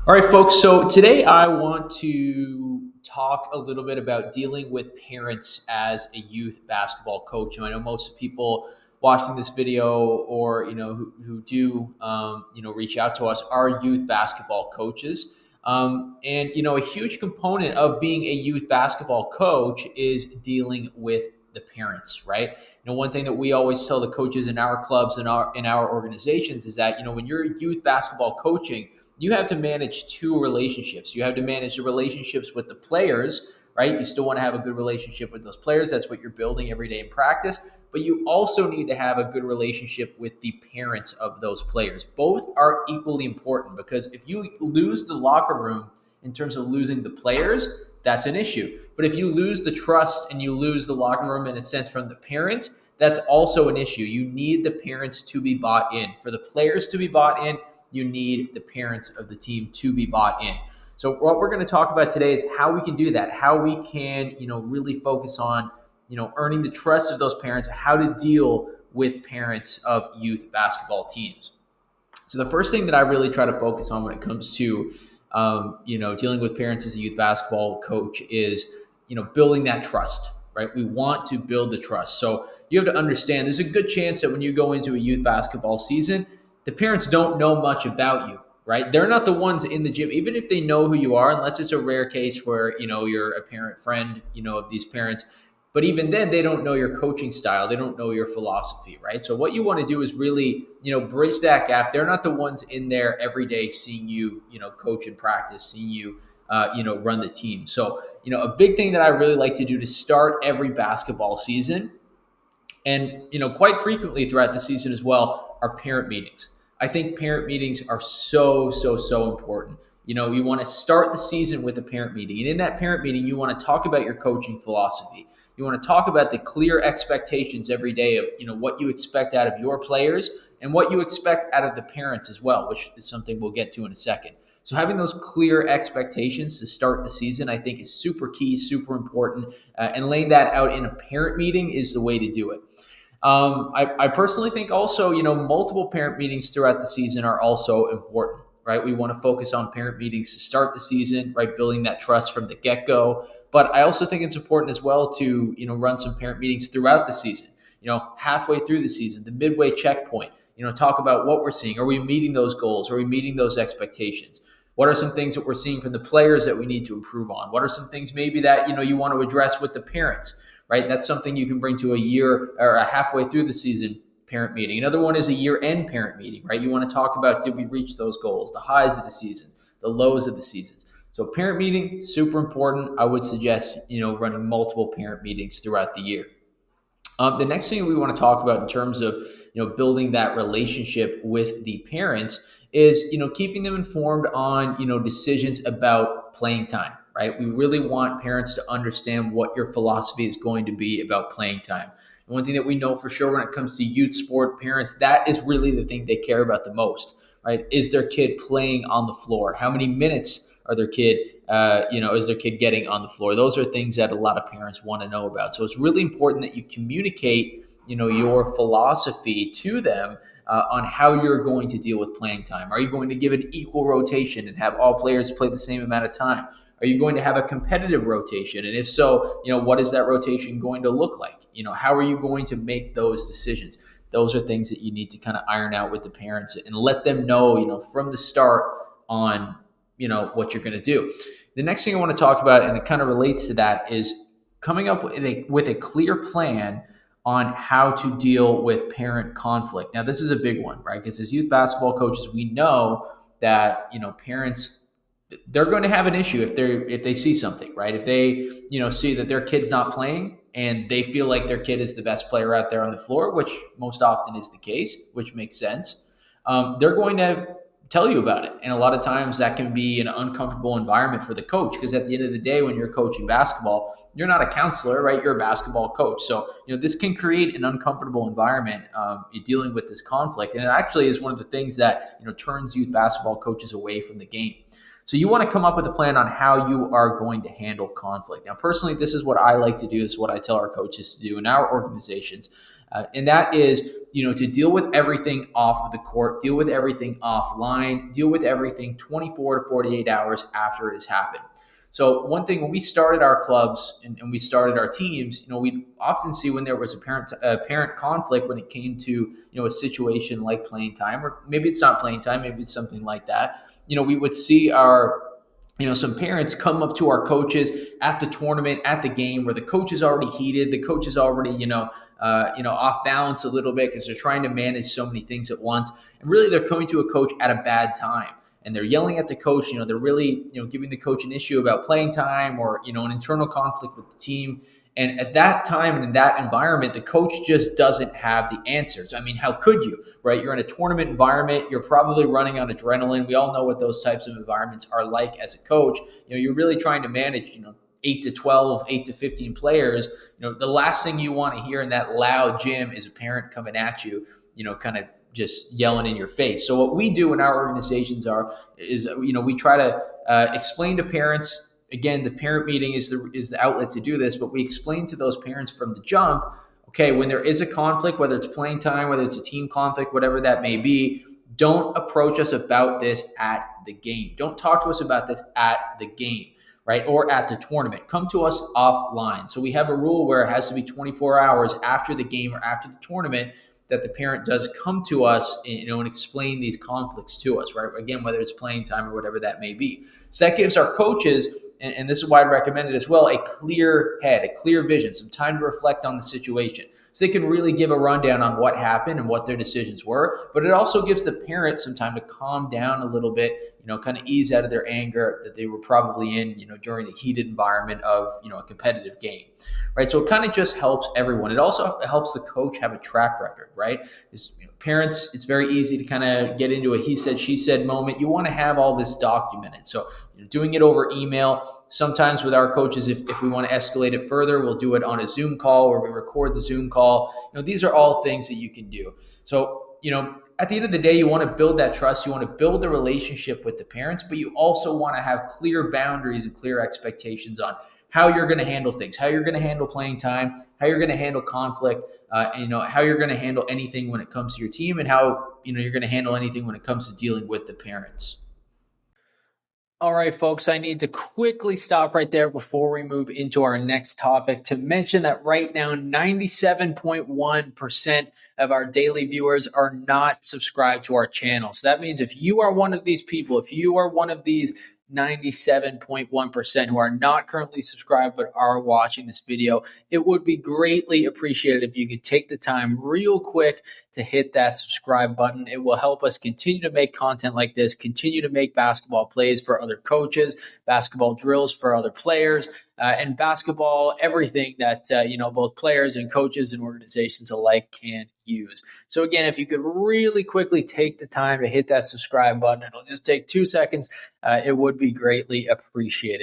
All right, folks. So today I want to talk a little bit about dealing with parents as a youth basketball coach. And I know most people watching this video or who do reach out to us are youth basketball coaches. And a huge component of being a youth basketball coach is dealing with the parents, right? One thing that we always tell the coaches in our clubs and our organizations is that when you're youth basketball coaching, you have to manage two relationships. You have to manage the relationships with the players, right? You still want to have a good relationship with those players. That's what you're building every day in practice. But you also need to have a good relationship with the parents of those players. Both are equally important because if you lose the locker room in terms of losing the players, that's an issue. But if you lose the trust and you lose the locker room in a sense from the parents, that's also an issue. You need the parents to be bought in. For the players to be bought in, you need the parents of the team to be bought in. So what we're going to talk about today is how we can do that, how we can, really focus on, earning the trust of those parents, how to deal with parents of youth basketball teams. So the first thing that I really try to focus on when it comes to, dealing with parents as a youth basketball coach is, building that trust, right? We want to build the trust. So you have to understand there's a good chance that when you go into a youth basketball season, the parents don't know much about you, right? They're not the ones in the gym, even if they know who you are, unless it's a rare case where, you're a parent friend, of these parents. But even then, they don't know your coaching style. They don't know your philosophy, right? So what you want to do is really, bridge that gap. They're not the ones in there every day seeing you, coach and practice, seeing you, run the team. So, a big thing that I really like to do to start every basketball season and, quite frequently throughout the season as well, are parent meetings. I think parent meetings are so important. You want to start the season with a parent meeting. And in that parent meeting, you want to talk about your coaching philosophy. You want to talk about the clear expectations every day of, what you expect out of your players and what you expect out of the parents as well, which is something we'll get to in a second. So having those clear expectations to start the season, I think is super key, super important. And laying that out in a parent meeting is the way to do it. I personally think also, multiple parent meetings throughout the season are also important, right? We want to focus on parent meetings to start the season, right? Building that trust from the get-go. But I also think it's important as well to, run some parent meetings throughout the season, halfway through the season, the midway checkpoint, talk about what we're seeing. Are we meeting those goals? Are we meeting those expectations? What are some things that we're seeing from the players that we need to improve on? What are some things maybe that, you want to address with the parents? Right? That's something you can bring to a year or a halfway through the season parent meeting. Another one is a year-end parent meeting, right? You want to talk about, did we reach those goals, the highs of the seasons, the lows of the seasons. So parent meeting, super important. I would suggest, running multiple parent meetings throughout the year. The next thing we want to talk about in terms of, building that relationship with the parents is, keeping them informed on, decisions about playing time, right? We really want parents to understand what your philosophy is going to be about playing time. And one thing that we know for sure when it comes to youth sport parents, that is really the thing they care about the most, right? Is their kid playing on the floor? How many minutes are their kid, is their kid getting on the floor? Those are things that a lot of parents want to know about. So it's really important that you communicate, your philosophy to them on how you're going to deal with playing time. Are you going to give an equal rotation and have all players play the same amount of time? Are you going to have a competitive rotation? And if so, what is that rotation going to look like? How are you going to make those decisions? Those are things that you need to kind of iron out with the parents and let them know, from the start on, what you're going to do. The next thing I want to talk about, and it kind of relates to that, is coming up with a clear plan on how to deal with parent conflict. Now, this is a big one, right? Because as youth basketball coaches, we know that, parents, they're going to have an issue if they see something, right? If they, see that their kid's not playing and they feel like their kid is the best player out there on the floor, which most often is the case, which makes sense. They're going to tell you about it. And a lot of times that can be an uncomfortable environment for the coach, because at the end of the day, when you're coaching basketball, you're not a counselor, right? You're a basketball coach. So, this can create an uncomfortable environment, dealing with this conflict. And it actually is one of the things that, turns youth basketball coaches away from the game. So you want to come up with a plan on how you are going to handle conflict. Now, personally, this is what I like to do. This is what I tell our coaches to do in our organizations. And that is, to deal with everything off of the court, deal with everything offline, deal with everything 24 to 48 hours after it has happened. So one thing, when we started our clubs and we started our teams, we often see when there was a parent conflict when it came to a situation like playing time, or maybe it's not playing time, maybe it's something like that. We would see our some parents come up to our coaches at the tournament, at the game, where the coach is already heated, the coach is already off balance a little bit because they're trying to manage so many things at once, and really they're coming to a coach at a bad time, and they're yelling at the coach. They're really giving the coach an issue about playing time, or an internal conflict with the team. And at that time and in that environment, the coach just doesn't have the answers. I mean, how could you, right? You're in a tournament environment. You're probably running on adrenaline. We all know what those types of environments are like as a coach. You're really trying to manage, 8 to 12, 8 to 15 players. The last thing you want to hear in that loud gym is a parent coming at you, kind of just yelling in your face. So what we do in our organizations is we try to explain to parents. Again, the parent meeting is the outlet to do this, but we explain to those parents from the jump, okay, when there is a conflict, whether it's playing time, whether it's a team conflict, whatever that may be, don't approach us about this at the game. Don't talk to us about this at the game, right? Or at the tournament. Come to us offline. So we have a rule where it has to be 24 hours after the game or after the tournament that the parent does come to us, and explain these conflicts to us, right? Again, whether it's playing time or whatever that may be. So that gives our coaches, and this is why I'd recommend it as well, a clear head, a clear vision, some time to reflect on the situation. So they can really give a rundown on what happened and what their decisions were. But it also gives the parents some time to calm down a little bit, kind of ease out of their anger that they were probably in, during the heated environment of, a competitive game, right? So it kind of just helps everyone. It also helps the coach have a track record, right? Parents, it's very easy to kind of get into a he said, she said moment. You want to have all this documented. So doing it over email. Sometimes with our coaches, if we want to escalate it further, we'll do it on a Zoom call, or we record the Zoom call. These are all things that you can do. So, at the end of the day, you want to build that trust. You want to build the relationship with the parents, but you also want to have clear boundaries and clear expectations on how you're going to handle things, how you're going to handle playing time, how you're going to handle conflict, how you're going to handle anything when it comes to your team, and how, you're going to handle anything when it comes to dealing with the parents. All right, folks, I need to quickly stop right there before we move into our next topic to mention that right now, 97.1% of our daily viewers are not subscribed to our channel. So that means if you are one of these people, if you are one of these 97.1% who are not currently subscribed but are watching this video, it would be greatly appreciated if you could take the time real quick to hit that subscribe button. It will help us continue to make content like this, continue to make basketball plays for other coaches, basketball drills for other players, and basketball, everything that both players and coaches and organizations alike can use. So again, if you could really quickly take the time to hit that subscribe button, it'll just take 2 seconds. It would be greatly appreciated.